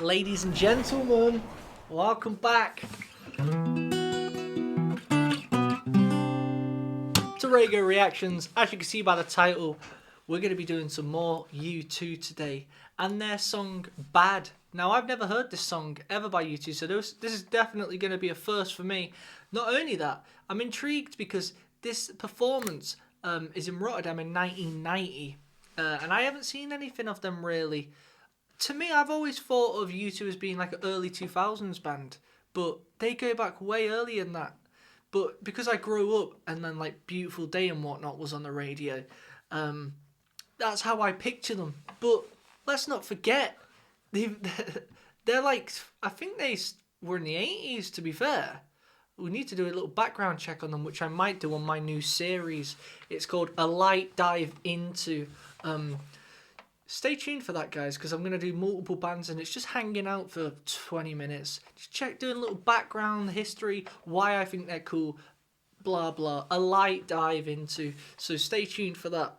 Ladies and gentlemen, welcome back to RAYGO Reactions. As you can see by the title, we're going to be doing some more U2 today and their song Bad. Now, I've never heard this song ever by U2, so this is definitely going to be a first for me. Not only that, I'm intrigued because this performance is in Rotterdam in 1990, and I haven't seen anything of them really. To me, I've always thought of U2 as being like an early 2000s band, but they go back way earlier than that. But because I grew up and then like Beautiful Day and whatnot was on the radio, that's how I picture them. But let's not forget, they're like, I think they were in the 80s, to be fair. We need to do a little background check on them, which I might do on my new series. It's called A Light Dive Into. Stay tuned for that, guys, because I'm going to do multiple bands and it's just hanging out for 20 minutes. Just doing a little background history, why I think they're cool, blah, blah. A light dive into. So stay tuned for that.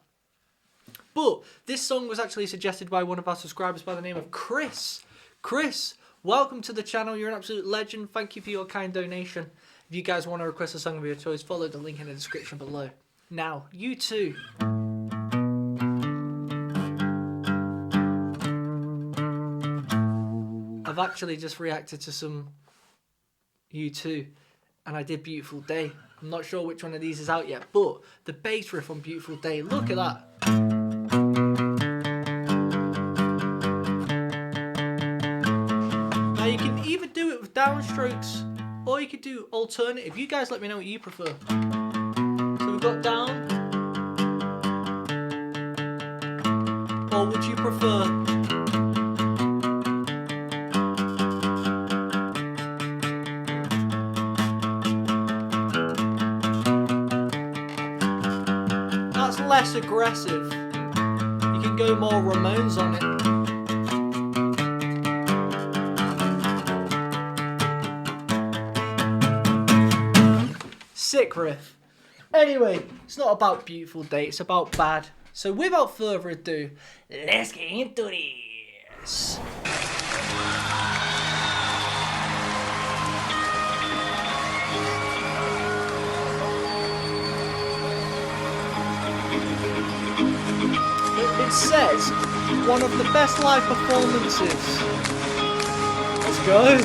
But this song was actually suggested by one of our subscribers by the name of Chris. Chris, welcome to the channel. You're an absolute legend. Thank you for your kind donation. If you guys want to request a song of your choice, follow the link in the description below. Now, U2. I've actually just reacted to some U2 and I did Beautiful Day. I'm not sure which one of these is out yet, but the bass riff on Beautiful Day, look at that. Now you can either do it with downstrokes or you could do alternative. You guys let me know what you prefer. So we've got down. Or would you prefer less aggressive? You can go more Ramones on it. Sick riff. Anyway, it's not about Beautiful Day, it's about Bad. So without further ado, let's get into this. It says, one of the best live performances. Let's go.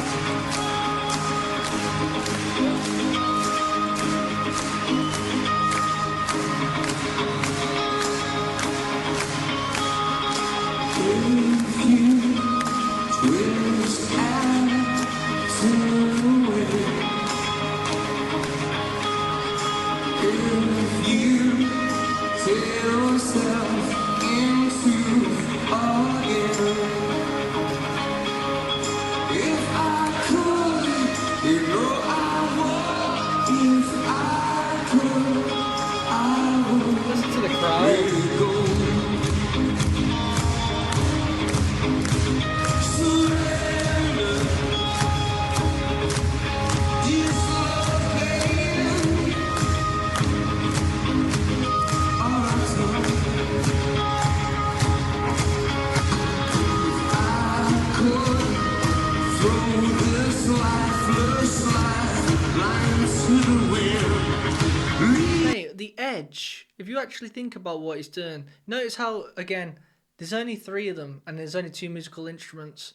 Listen to the crowd. The edge, if you actually think about what he's doing, notice how, again, there's only 3 of them and there's only 2 musical instruments.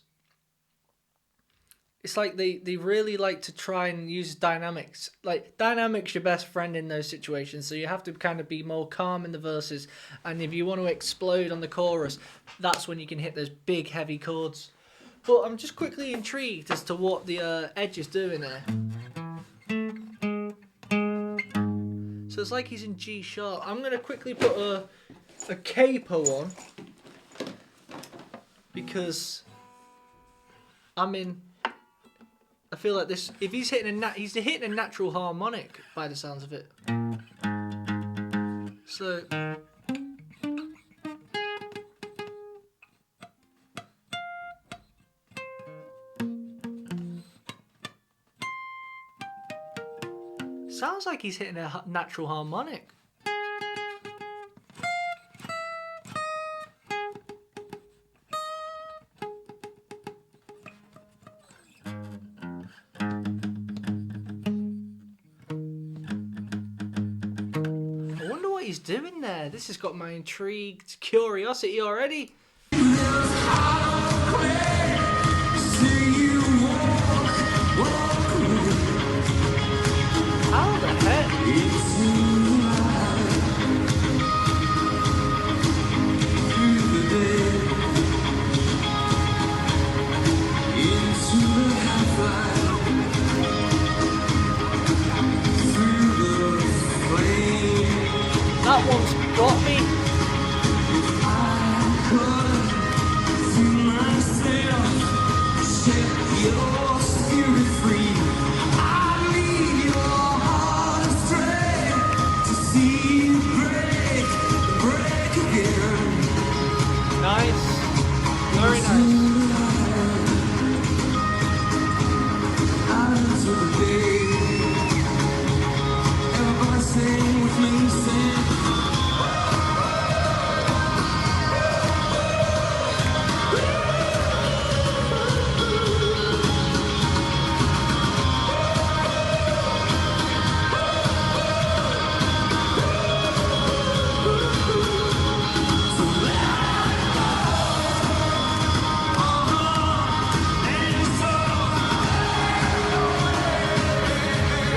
It's like they really like to try and use dynamics. Like, dynamics your best friend in those situations, so you have to kind of be more calm in the verses, and if you want to explode on the chorus, that's when you can hit those big heavy chords. But I'm just quickly intrigued as to what the Edge is doing there. So it's like he's in G sharp. I'm going to quickly put a capo on because I feel like this. If he's hitting he's hitting a natural harmonic by the sounds of it. So sounds like he's hitting a natural harmonic. he's doing there. This has got my intrigued curiosity already. How the heck? That one's got me. Nice. Very nice.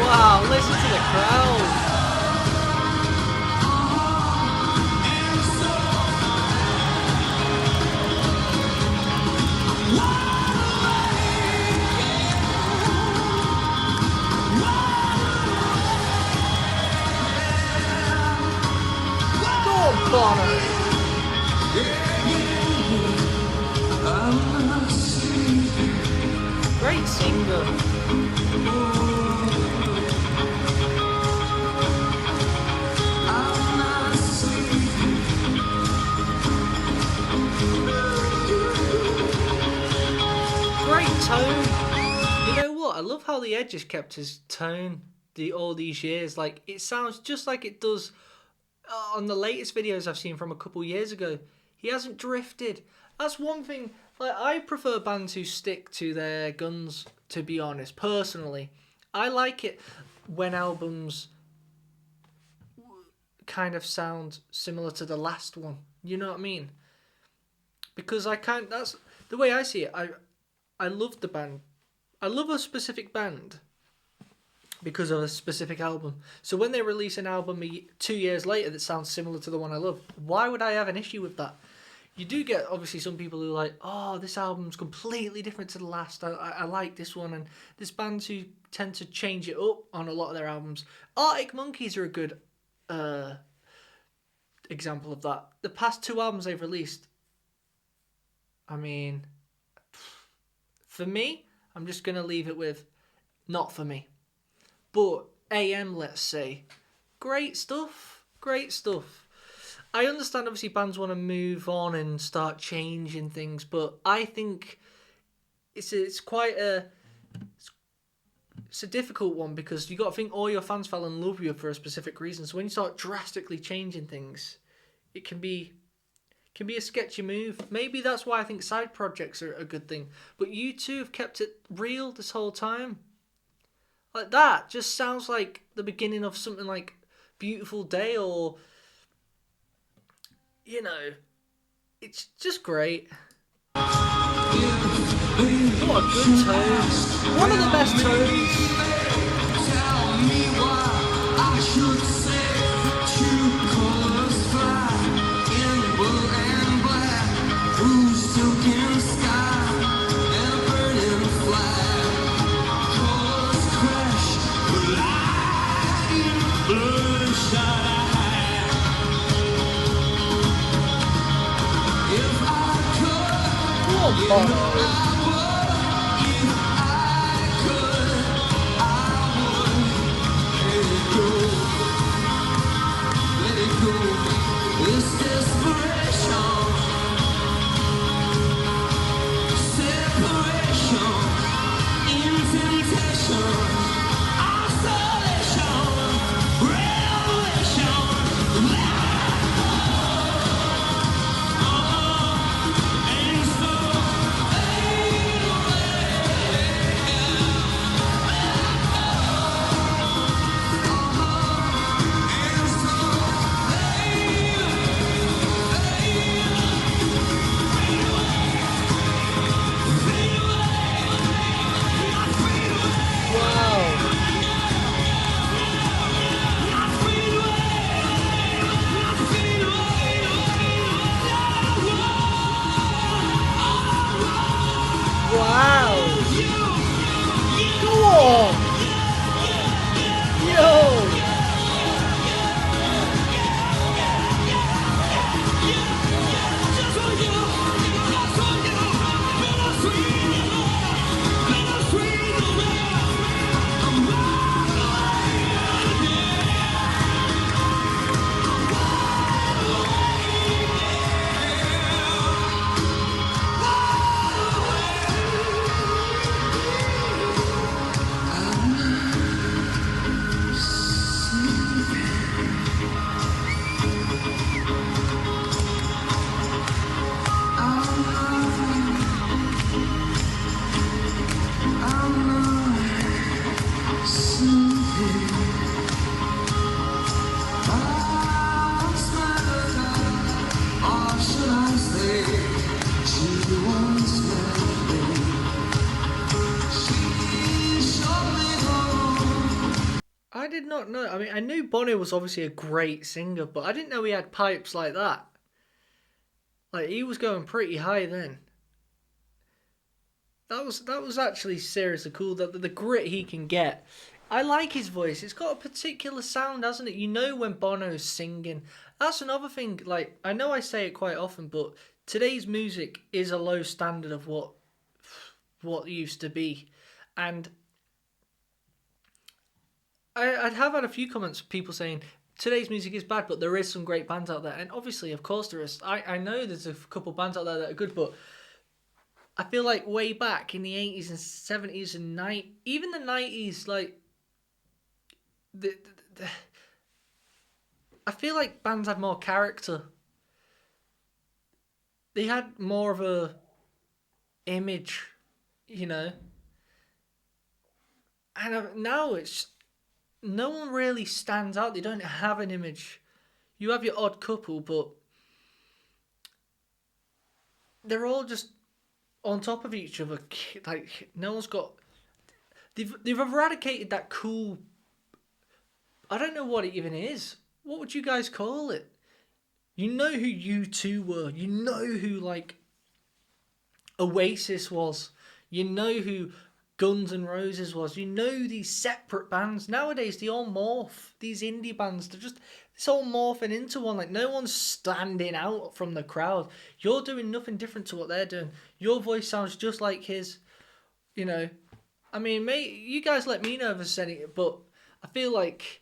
Wow, listen to the crowd. Go Bonner. Great singer. Tone. You know what? I love how the Edge has kept his tone all these years. Like, it sounds just like it does on the latest videos I've seen from a couple years ago. He hasn't drifted. That's one thing. Like, I prefer bands who stick to their guns, to be honest. Personally, I like it when albums kind of sound similar to the last one. You know what I mean? Because that's the way I see it. I love the band. I love a specific band because of a specific album. So when they release an album 2 years later that sounds similar to the one I love, why would I have an issue with that? You do get, obviously, some people who are like, oh, this album's completely different to the last. I like this one. And there's bands who tend to change it up on a lot of their albums. Arctic Monkeys are a good example of that. The past 2 albums they've released, I mean, for me, I'm just going to leave it with not for me. But AM, let's say, great stuff. Great stuff. I understand, obviously, bands want to move on and start changing things, but I think it's quite a difficult one because you got to think all your fans fell in love with you for a specific reason. So when you start drastically changing things, it can be a sketchy move. Maybe that's why I think side projects are a good thing. But you two have kept it real this whole time. Like, that just sounds like the beginning of something like Beautiful Day, or, you know, it's just great. What a good tone. One of the best tones. Tell me why I should say true colors fly in blue and black, blue silken sky and a burning flag. Colors crash with light, bloodshot eye. If I could, did not know. I mean, I knew Bono was obviously a great singer, but I didn't know he had pipes like that. Like, he was going pretty high then. That was actually seriously cool. The grit he can get. I like his voice. It's got a particular sound, hasn't it? You know when Bono's singing. That's another thing. Like, I know I say it quite often, but today's music is a low standard of what used to be, and I'd have had a few comments from people saying today's music is bad, but there is some great bands out there, and obviously, of course, there is. I know there's a couple bands out there that are good, but I feel like way back in the 80s and 70s and even the 90s, like the I feel like bands had more character. They had more of a image, you know. And now it's no one really stands out. They don't have an image. You have your odd couple, but they're all just on top of each other. Like, no one's got. They've eradicated that cool. I don't know what it even is. What would you guys call it? You know who U2 were. You know who, like, Oasis was. You know who Guns N' Roses was. You know these separate bands. Nowadays, they all morph. These indie bands, it's all morphing into one. Like, no one's standing out from the crowd. You're doing nothing different to what they're doing. Your voice sounds just like his. You know, I mean, mate, you guys let me know if I said it, but I feel like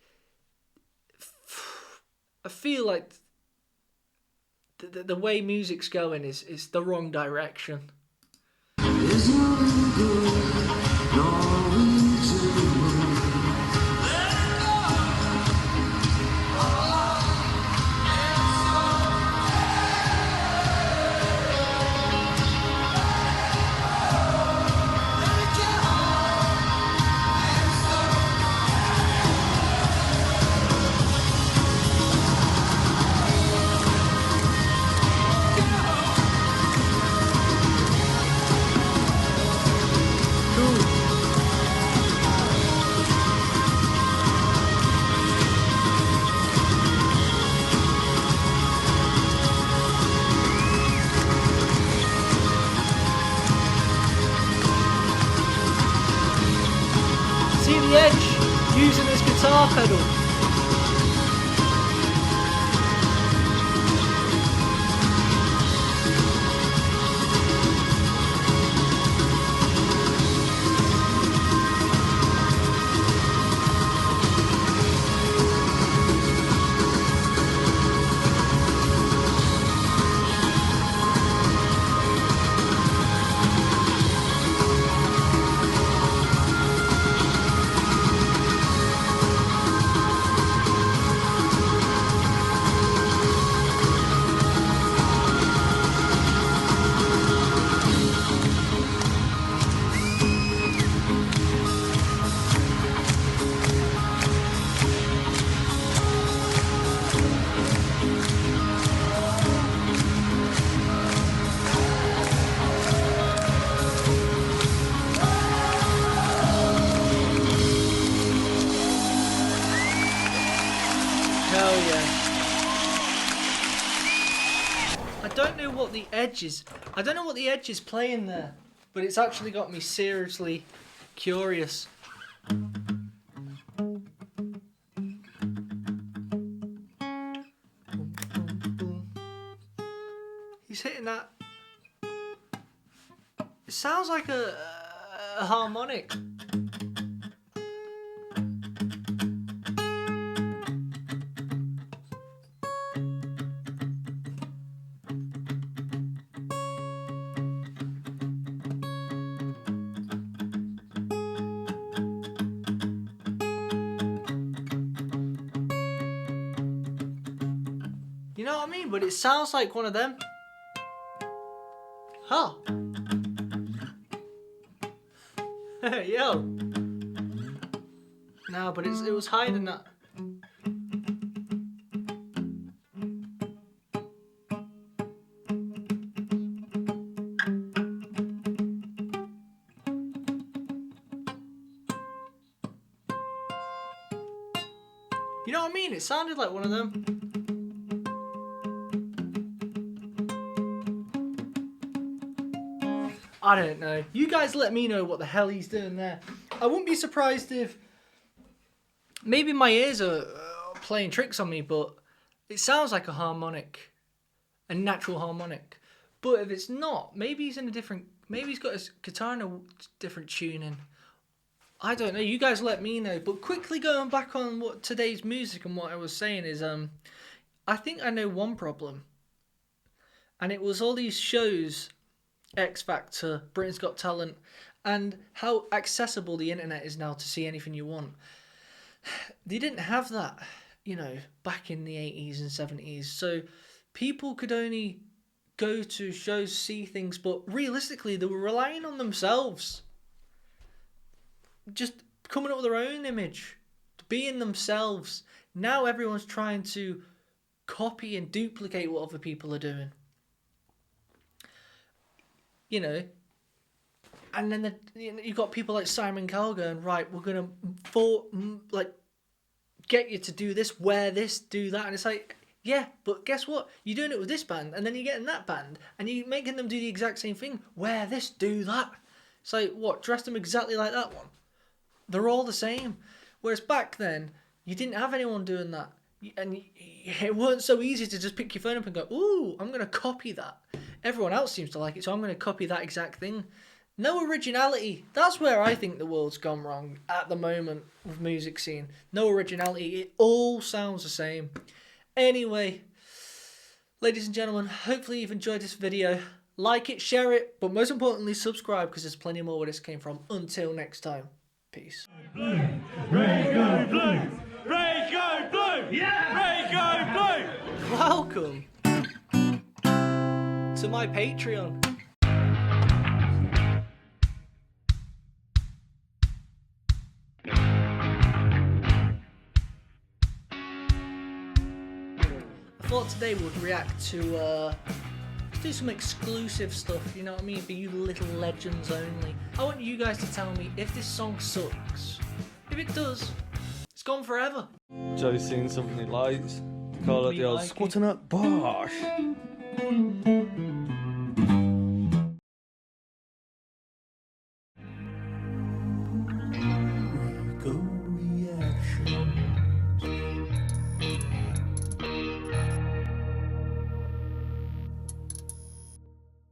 the way music's going is the wrong direction. See the Edge using his guitar pedal. Hell yeah. I don't know what the Edge is. I don't know what the Edge is playing there, but it's actually got me seriously curious. He's hitting that. It sounds like a harmonic. You know what I mean? But it sounds like one of them. Huh. Yo. No, but it was higher than that. You know what I mean? It sounded like one of them. I don't know. You guys let me know what the hell he's doing there. I wouldn't be surprised if... Maybe my ears are playing tricks on me, but it sounds like a harmonic. A natural harmonic. But if it's not, maybe he's in a different... Maybe he's got his guitar in a different tuning. I don't know. You guys let me know. But quickly going back on what today's music and what I was saying is... I think I know one problem. And it was all these shows... X Factor, Britain's Got Talent, and how accessible the internet is now to see anything you want. They didn't have that, you know, back in the 80s and 70s. So people could only go to shows, see things, but realistically they were relying on themselves. Just coming up with their own image, being themselves. Now everyone's trying to copy and duplicate what other people are doing. You know, and then you've got people like Simon Cowell going, right, we're going to get you to do this, wear this, do that. And it's like, yeah, but guess what? You're doing it with this band, and then you're getting that band, and you're making them do the exact same thing. Wear this, do that. It's like, what, dress them exactly like that one? They're all the same. Whereas back then, you didn't have anyone doing that. And it weren't so easy to just pick your phone up and go, ooh, I'm going to copy that. Everyone else seems to like it, so I'm going to copy that exact thing. No originality. That's where I think the world's gone wrong at the moment with music scene. No originality. It all sounds the same. Anyway, ladies and gentlemen, hopefully you've enjoyed this video. Like it, share it, but most importantly, subscribe because there's plenty more where this came from. Until next time, peace. Blue, RAYGO blue, RAYGO blue, yeah, RAYGO blue. Welcome to my Patreon. I thought today we'd react to let's do some exclusive stuff, you know what I mean, for you little legends only. I want you guys to tell me if this song sucks. If it does, it's gone forever. Joe's seen something he likes. Call it Me the old like it. squatting up bosh.